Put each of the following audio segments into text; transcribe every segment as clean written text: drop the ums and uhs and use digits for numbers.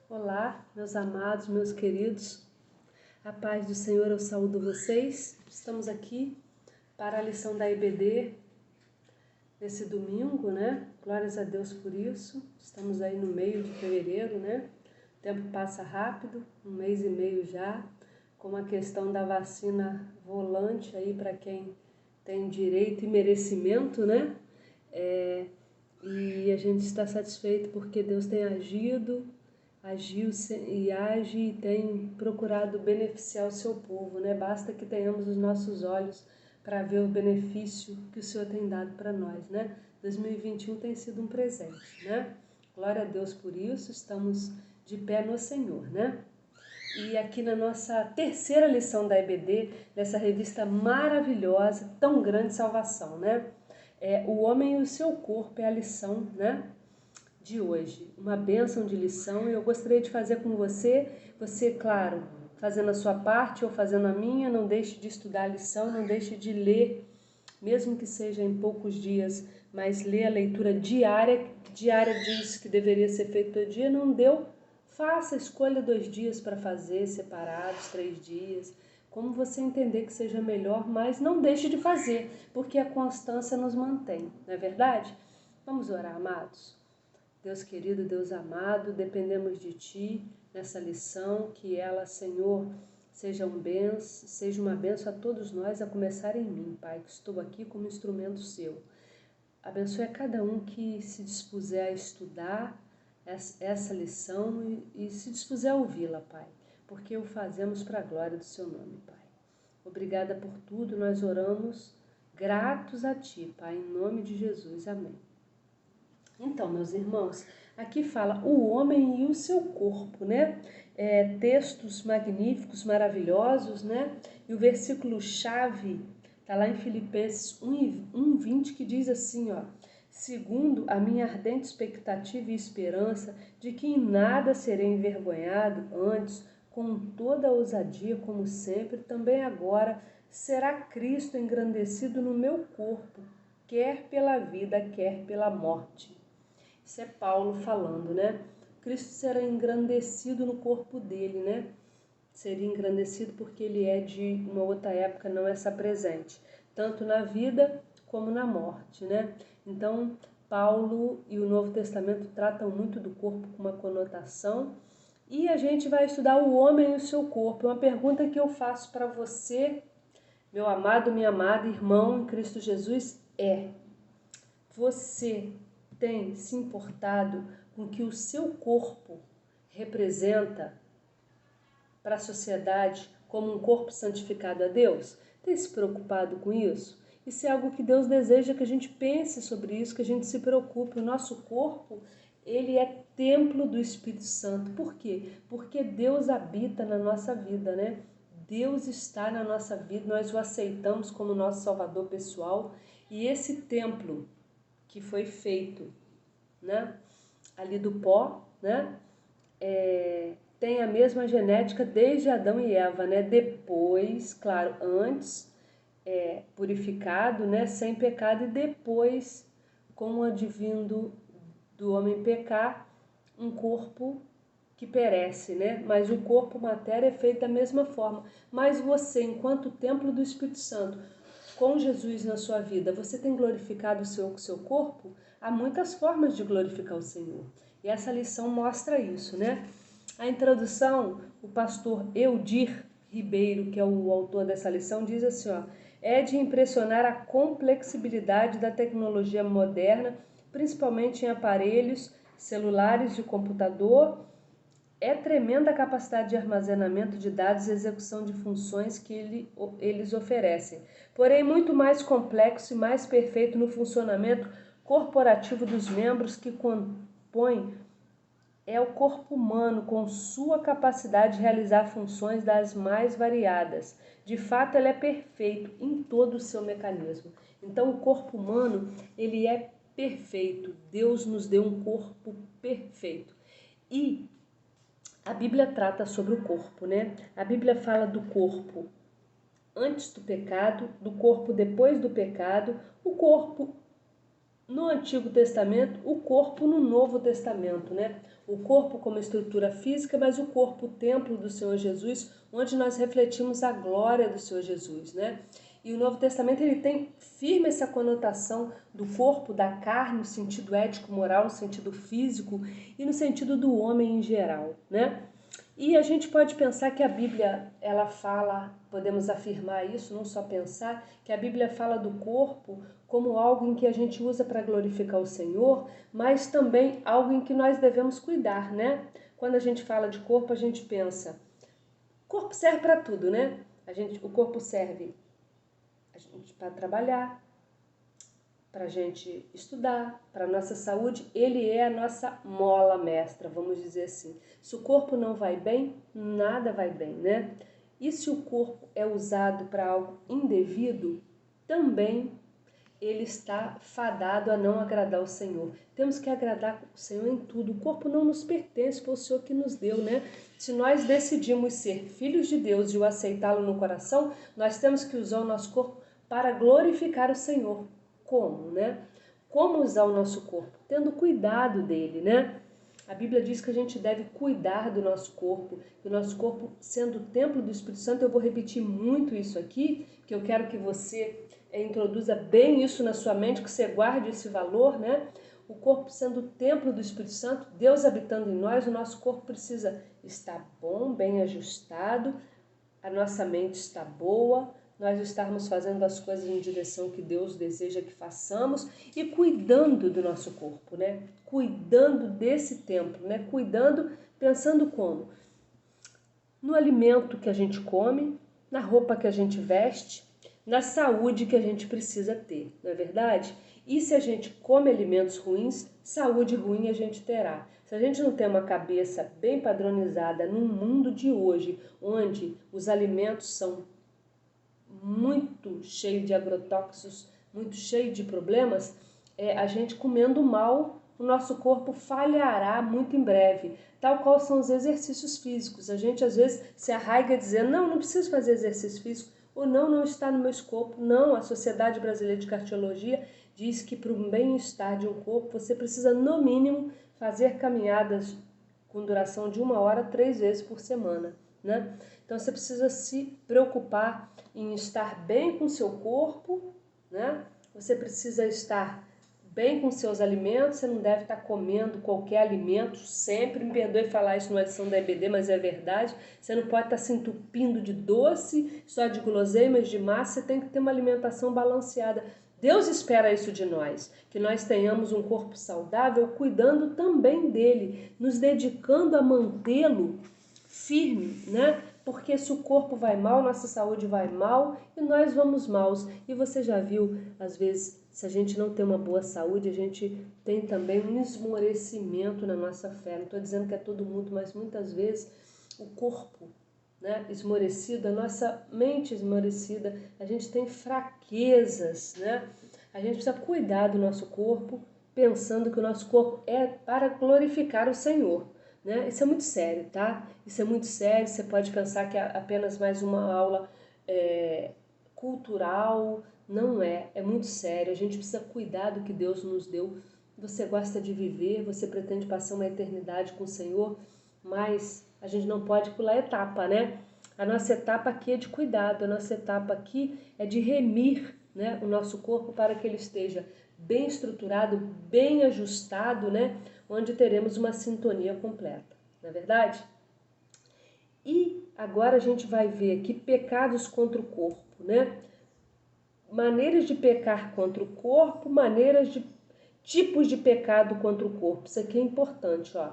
Olá, meus amados, meus queridos. A paz do Senhor, eu saúdo vocês. Estamos aqui para a lição da EBD nesse domingo, né? Glórias a Deus por isso. Estamos aí no meio de fevereiro, né? O tempo passa rápido, 1 mês e meio já, com a questão da vacina volante aí para quem tem direito e merecimento, né? E a gente está satisfeito porque Deus tem agiu e age e tem procurado beneficiar o seu povo, né? Basta que tenhamos os nossos olhos para ver o benefício que o Senhor tem dado para nós, né? 2021 tem sido um presente, né? Glória a Deus por isso, estamos de pé no Senhor, né? E aqui na nossa terceira lição da EBD, dessa revista maravilhosa, tão grande salvação, né? O homem e o seu corpo é a lição, né? De hoje, uma bênção de lição, e eu gostaria de fazer com você, claro, fazendo a sua parte ou fazendo a minha, não deixe de estudar a lição, não deixe de ler, mesmo que seja em poucos dias, mas ler a leitura diária, diz que deveria ser feito todo dia, não deu, faça, escolha 2 dias para fazer, separados, 3 dias, como você entender que seja melhor, mas não deixe de fazer, porque a constância nos mantém, não é verdade? Vamos orar, amados. Deus querido, Deus amado, dependemos de Ti nessa lição, que ela, Senhor, seja uma bênção a todos nós, a começar em mim, Pai, que estou aqui como instrumento Seu. Abençoe a cada um que se dispuser a estudar essa lição e se dispuser a ouvi-la, Pai, porque o fazemos para a glória do Seu nome, Pai. Obrigada por tudo, nós oramos gratos a Ti, Pai, em nome de Jesus. Amém. Então, meus irmãos, aqui fala o homem e o seu corpo, né? Textos magníficos, maravilhosos, né? E o versículo-chave está lá em Filipenses 1:20, que diz assim, ó: segundo a minha ardente expectativa e esperança de que em nada serei envergonhado, antes, com toda a ousadia, como sempre, também agora será Cristo engrandecido no meu corpo, quer pela vida, quer pela morte. Isso é Paulo falando, né? Cristo será engrandecido no corpo dele, né? Seria engrandecido porque ele é de uma outra época, não essa presente, tanto na vida como na morte, né? Então, Paulo e o Novo Testamento tratam muito do corpo com uma conotação, e a gente vai estudar o homem e o seu corpo. Uma pergunta que eu faço para você, meu amado, minha amada, irmão em Cristo Jesus, você tem se importado com o que o seu corpo representa para a sociedade como um corpo santificado a Deus? Tem se preocupado com isso? Isso é algo que Deus deseja que a gente pense sobre isso, que a gente se preocupe. O nosso corpo, ele é templo do Espírito Santo. Por quê? Porque Deus habita na nossa vida, né? Deus está na nossa vida, nós o aceitamos como nosso Salvador pessoal, e esse templo que foi feito, né, ali do pó, né, tem a mesma genética desde Adão e Eva, né? Depois, claro, antes purificado, né, sem pecado, e depois, com o advindo do homem pecar, um corpo que perece, né? Mas o corpo, matéria, é feito da mesma forma. Mas você, enquanto templo do Espírito Santo, com Jesus na sua vida, você tem glorificado o seu corpo? Há muitas formas de glorificar o Senhor. E essa lição mostra isso, né? A introdução, o pastor Eudir Ribeiro, que é o autor dessa lição, diz assim, ó: é de impressionar a complexibilidade da tecnologia moderna, principalmente em aparelhos celulares de computador. É tremenda a capacidade de armazenamento de dados e execução de funções que eles oferecem, porém muito mais complexo e mais perfeito no funcionamento corporativo dos membros que compõem o corpo humano, com sua capacidade de realizar funções das mais variadas. De fato, ele é perfeito em todo o seu mecanismo. Então, o corpo humano, ele é perfeito. Deus nos deu um corpo perfeito. E a Bíblia trata sobre o corpo, né? A Bíblia fala do corpo antes do pecado, do corpo depois do pecado, o corpo no Antigo Testamento, o corpo no Novo Testamento, né? O corpo como estrutura física, mas o corpo, o templo do Senhor Jesus, onde nós refletimos a glória do Senhor Jesus, né? E o Novo Testamento, ele tem firme essa conotação do corpo, da carne, no sentido ético, moral, no sentido físico e no sentido do homem em geral, né? E a gente pode pensar que a Bíblia, ela fala, podemos afirmar isso, não só pensar, que a Bíblia fala do corpo como algo em que a gente usa para glorificar o Senhor, mas também algo em que nós devemos cuidar, né? Quando a gente fala de corpo, a gente pensa, corpo serve para tudo, né? O corpo serve para trabalhar, para a gente estudar, para a nossa saúde, ele é a nossa mola mestra, vamos dizer assim. Se o corpo não vai bem, nada vai bem, né? E se o corpo é usado para algo indevido, também ele está fadado a não agradar o Senhor. Temos que agradar o Senhor em tudo. O corpo não nos pertence, foi o Senhor que nos deu, né? Se nós decidimos ser filhos de Deus e o aceitá-lo no coração, nós temos que usar o nosso corpo para glorificar o Senhor. Como, né? Como usar o nosso corpo? Tendo cuidado dele, né? A Bíblia diz que a gente deve cuidar do nosso corpo, que o nosso corpo sendo o templo do Espírito Santo. Eu vou repetir muito isso aqui, que eu quero que você introduza bem isso na sua mente, que você guarde esse valor, né? O corpo sendo o templo do Espírito Santo, Deus habitando em nós, o nosso corpo precisa estar bom, bem ajustado, a nossa mente está boa, nós estarmos fazendo as coisas em direção que Deus deseja que façamos e cuidando do nosso corpo, né? Cuidando desse templo, né? Cuidando, pensando como? No alimento que a gente come, na roupa que a gente veste, na saúde que a gente precisa ter, não é verdade? E se a gente come alimentos ruins, saúde ruim a gente terá. Se a gente não tem uma cabeça bem padronizada no mundo de hoje, onde os alimentos são muito cheios de agrotóxicos, muito cheios de problemas, a gente comendo mal, o nosso corpo falhará muito em breve. Tal qual são os exercícios físicos. A gente às vezes se arraiga dizendo, não preciso fazer exercício físico, ou não está no meu escopo. Não, a Sociedade Brasileira de Cardiologia diz que para o bem-estar de um corpo, você precisa no mínimo fazer caminhadas com duração de 1 hora, 3 vezes por semana, né? Então você precisa se preocupar em estar bem com o seu corpo, né? Você precisa estar bem com seus alimentos, você não deve estar comendo qualquer alimento sempre. Me perdoe falar isso numa edição da EBD, mas é verdade. Você não pode estar se entupindo de doce, só de guloseimas, de massa, você tem que ter uma alimentação balanceada. Deus espera isso de nós, que nós tenhamos um corpo saudável, cuidando também dele, nos dedicando a mantê-lo firme, né? Porque se o corpo vai mal, nossa saúde vai mal e nós vamos maus. E você já viu, às vezes, se a gente não tem uma boa saúde, a gente tem também um esmorecimento na nossa fé. Não estou dizendo que é todo mundo, mas muitas vezes o corpo, né, esmorecido, a nossa mente esmorecida, a gente tem fraquezas, né? A gente precisa cuidar do nosso corpo, pensando que o nosso corpo é para glorificar o Senhor, né? Isso é muito sério, tá? Isso é muito sério, você pode pensar que é apenas mais uma aula cultural, não é, é muito sério, a gente precisa cuidar do que Deus nos deu. Você gosta de viver, você pretende passar uma eternidade com o Senhor, mas a gente não pode pular etapa, né? A nossa etapa aqui é de cuidado, a nossa etapa aqui é de remir, né, o nosso corpo para que ele esteja bem estruturado, bem ajustado, né, onde teremos uma sintonia completa, não é verdade? E agora a gente vai ver aqui pecados contra o corpo, né? Maneiras de pecar contra o corpo, tipos de pecado contra o corpo. Isso aqui é importante, ó.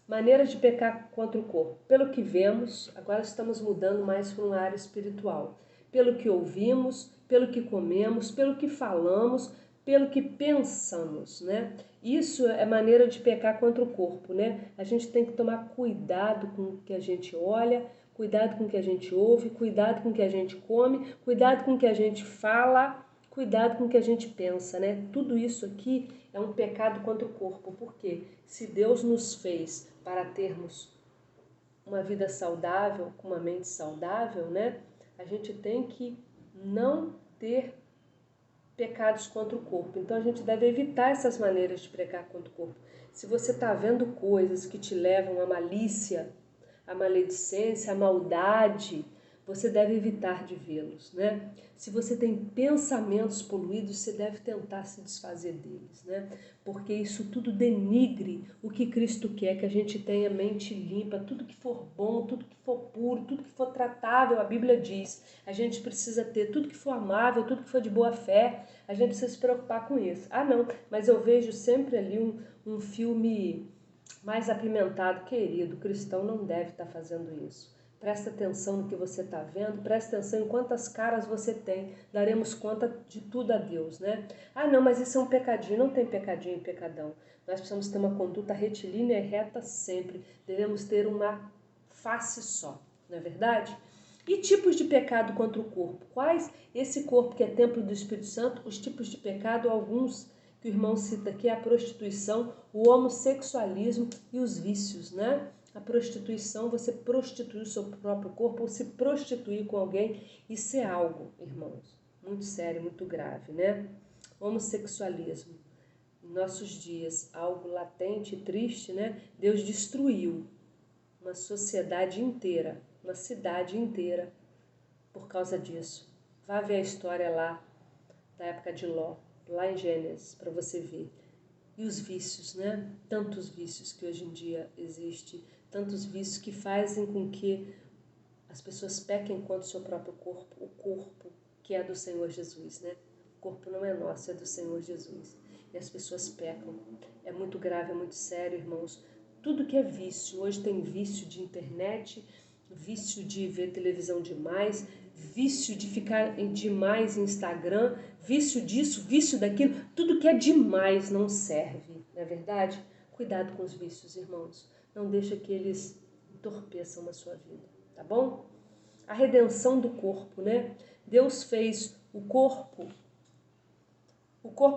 Maneiras de pecar contra o corpo. Pelo que vemos, agora estamos mudando mais para uma área espiritual. Pelo que ouvimos, pelo que comemos, pelo que falamos, pelo que pensamos, né? Isso é maneira de pecar contra o corpo, né? A gente tem que tomar cuidado com o que a gente olha, cuidado com o que a gente ouve, cuidado com o que a gente come, cuidado com o que a gente fala, cuidado com o que a gente pensa, né? Tudo isso aqui é um pecado contra o corpo, porque se Deus nos fez para termos uma vida saudável, com uma mente saudável, né? A gente tem que não ter pecados contra o corpo. Então a gente deve evitar essas maneiras de pecar contra o corpo. Se você está vendo coisas que te levam à malícia, à maledicência, à maldade, você deve evitar de vê-los, né? Se você tem pensamentos poluídos, você deve tentar se desfazer deles, né? Porque isso tudo denigre o que Cristo quer, que a gente tenha mente limpa, tudo que for bom, tudo que for puro, tudo que for tratável, a Bíblia diz. A gente precisa ter tudo que for amável, tudo que for de boa fé, a gente precisa se preocupar com isso. Ah, não, mas eu vejo sempre ali um filme mais apimentado. Querido, o cristão não deve estar fazendo isso. Presta atenção no que você está vendo, presta atenção em quantas caras você tem. Daremos conta de tudo a Deus, né? Ah, não, mas isso é um pecadinho. Não tem pecadinho e pecadão. Nós precisamos ter uma conduta retilínea e reta sempre. Devemos ter uma face só, não é verdade? E tipos de pecado contra o corpo? Quais? Esse corpo que é templo do Espírito Santo, os tipos de pecado, alguns que o irmão cita aqui, a prostituição, o homossexualismo e os vícios, né? A prostituição, você prostituir o seu próprio corpo ou se prostituir com alguém, isso é algo, irmãos, muito sério, muito grave, né? Homossexualismo, em nossos dias, algo latente e triste, né? Deus destruiu uma sociedade inteira, uma cidade inteira por causa disso. Vá ver a história lá da época de Ló, lá em Gênesis, para você ver. E os vícios, né? Tantos vícios que hoje em dia existem, tantos vícios que fazem com que as pessoas pequem contra o seu próprio corpo, o corpo que é do Senhor Jesus, né? O corpo não é nosso, é do Senhor Jesus. E as pessoas pecam. É muito grave, é muito sério, irmãos. Tudo que é vício, hoje tem vício de internet, vício de ver televisão demais, vício de ficar demais em Instagram, vício disso, vício daquilo, tudo que é demais não serve, não é verdade? Cuidado com os vícios, irmãos. Não deixa que eles entorpeçam na sua vida, tá bom? A redenção do corpo, né? Deus fez o corpo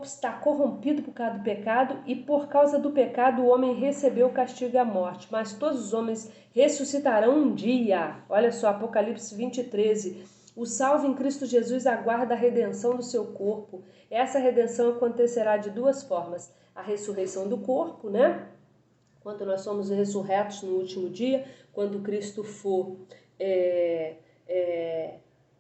está corrompido por causa do pecado e por causa do pecado o homem recebeu o castigo e a morte. Mas todos os homens ressuscitarão um dia. Olha só, Apocalipse 20:13. O salvo em Cristo Jesus aguarda a redenção do seu corpo. Essa redenção acontecerá de duas formas. A ressurreição do corpo, né? Quando nós somos ressurretos no último dia, quando Cristo for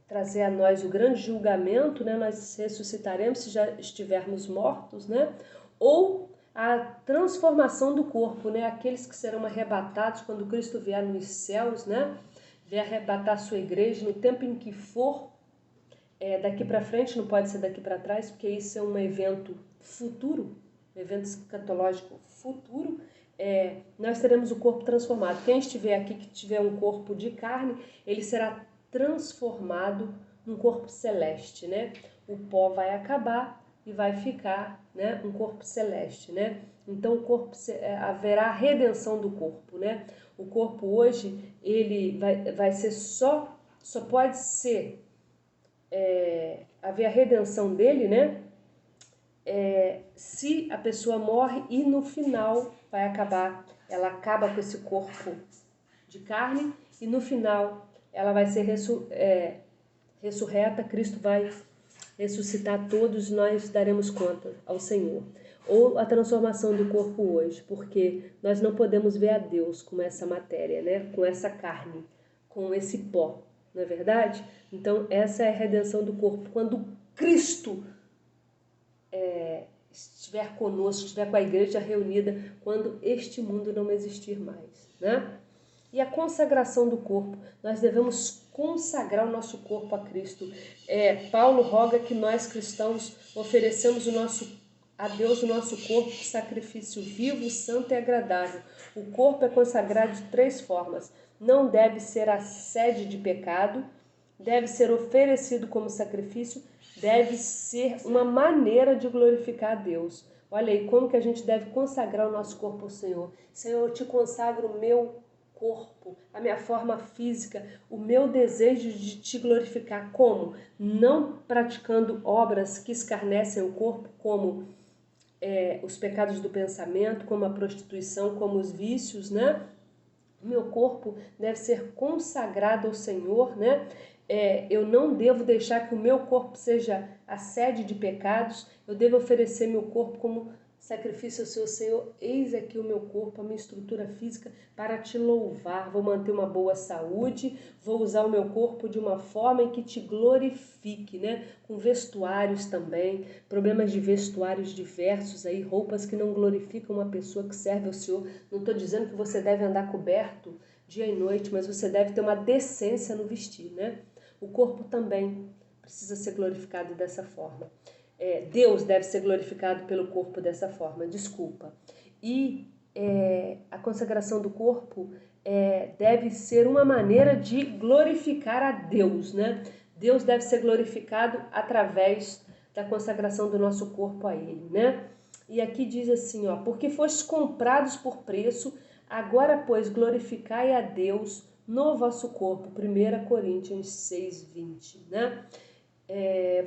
trazer a nós o grande julgamento, né? Nós ressuscitaremos se já estivermos mortos, né? Ou a transformação do corpo, né? Aqueles que serão arrebatados quando Cristo vier nos céus, né? Vier arrebatar a sua igreja no tempo em que for, daqui para frente, não pode ser daqui para trás, porque isso é um evento futuro, um evento escatológico futuro. Nós teremos o corpo transformado. Quem estiver aqui, que tiver um corpo de carne, ele será transformado num corpo celeste, né? O pó vai acabar e vai ficar, né, um corpo celeste, né? Então o corpo haverá a redenção do corpo, né? O corpo hoje ele vai ser só pode ser haver a redenção dele, né? Se a pessoa morre e no final vai acabar, ela acaba com esse corpo de carne e no final ela vai ser ressurreta, Cristo vai ressuscitar todos, nós daremos conta ao Senhor. Ou a transformação do corpo hoje, porque nós não podemos ver a Deus com essa matéria, né? Com essa carne, com esse pó, não é verdade? Então essa é a redenção do corpo. Quando Cristo estiver conosco, estiver com a igreja reunida, quando este mundo não existir mais, né? E a consagração do corpo, nós devemos consagrar o nosso corpo a Cristo. Paulo roga que nós cristãos ofereçamos a Deus o nosso corpo, sacrifício vivo, santo e agradável. O corpo é consagrado de 3 formas. Não deve ser a sede de pecado, deve ser oferecido como sacrifício, deve ser uma maneira de glorificar a Deus. Olha aí como que a gente deve consagrar o nosso corpo ao Senhor. Senhor, eu te consagro o meu corpo, a minha forma física, o meu desejo de te glorificar. Como? Não praticando obras que escarnecem o corpo, como os pecados do pensamento, como a prostituição, como os vícios, né? O meu corpo deve ser consagrado ao Senhor, né? eu não devo deixar que o meu corpo seja a sede de pecados, eu devo oferecer meu corpo como sacrifício ao seu Senhor. Eis aqui o meu corpo, a minha estrutura física para te louvar. Vou manter uma boa saúde, vou usar o meu corpo de uma forma em que te glorifique, né? Com vestuários também, problemas de vestuários diversos aí, roupas que não glorificam uma pessoa que serve ao Senhor. Não estou dizendo que você deve andar coberto dia e noite, mas você deve ter uma decência no vestir, né? O corpo também precisa ser glorificado dessa forma. Deus deve ser glorificado pelo corpo dessa forma, desculpa. E a consagração do corpo deve ser uma maneira de glorificar a Deus, né? Deus deve ser glorificado através da consagração do nosso corpo a Ele, né? E aqui diz assim, ó, porque fostes comprados por preço, agora, pois, glorificai a Deus no vosso corpo. 1 Coríntios 6:20, né?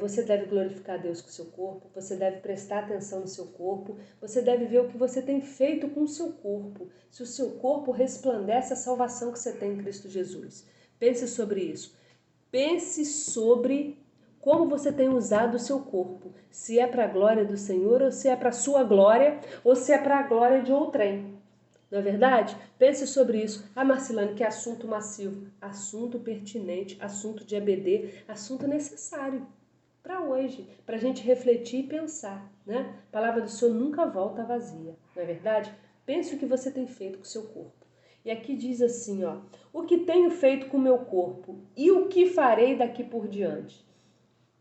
Você deve glorificar a Deus com o seu corpo, você deve prestar atenção no seu corpo, você deve ver o que você tem feito com o seu corpo, se o seu corpo resplandece a salvação que você tem em Cristo Jesus. Pense sobre isso. Pense sobre como você tem usado o seu corpo, se é para a glória do Senhor, ou se é para a sua glória, ou se é para a glória de outrem. Não é verdade? Pense sobre isso. Ah, Marcilane, que assunto massivo, assunto pertinente, assunto de EBD, assunto necessário para hoje, para a gente refletir e pensar, né? A palavra do Senhor nunca volta vazia, não é verdade? Pense o que você tem feito com o seu corpo. E aqui diz assim, ó, o que tenho feito com o meu corpo e o que farei daqui por diante.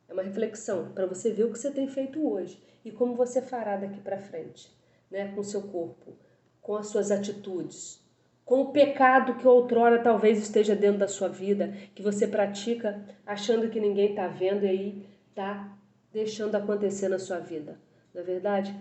É uma reflexão para você ver o que você tem feito hoje e como você fará daqui para frente, né? Com o seu corpo, com as suas atitudes, com o pecado que outrora talvez esteja dentro da sua vida, que você pratica achando que ninguém está vendo e aí está deixando acontecer na sua vida. Não é verdade?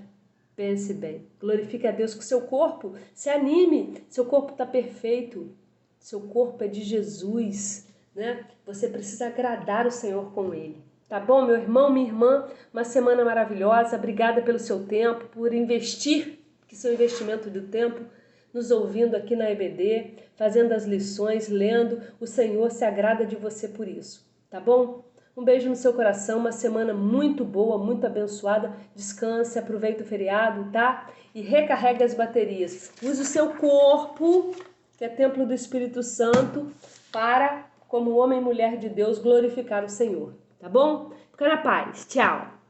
Pense bem. Glorifique a Deus com o seu corpo. Se anime. Seu corpo está perfeito. Seu corpo é de Jesus, né? Você precisa agradar o Senhor com ele. Tá bom, meu irmão, minha irmã? Uma semana maravilhosa. Obrigada pelo seu tempo, por investir, que seu investimento do tempo, nos ouvindo aqui na EBD, fazendo as lições, lendo. O Senhor se agrada de você por isso. Tá bom? Um beijo no seu coração, uma semana muito boa, muito abençoada. Descanse, aproveite o feriado, tá? E recarregue as baterias. Use o seu corpo, que é templo do Espírito Santo, para, como homem e mulher de Deus, glorificar o Senhor. Tá bom? Fica na paz. Tchau.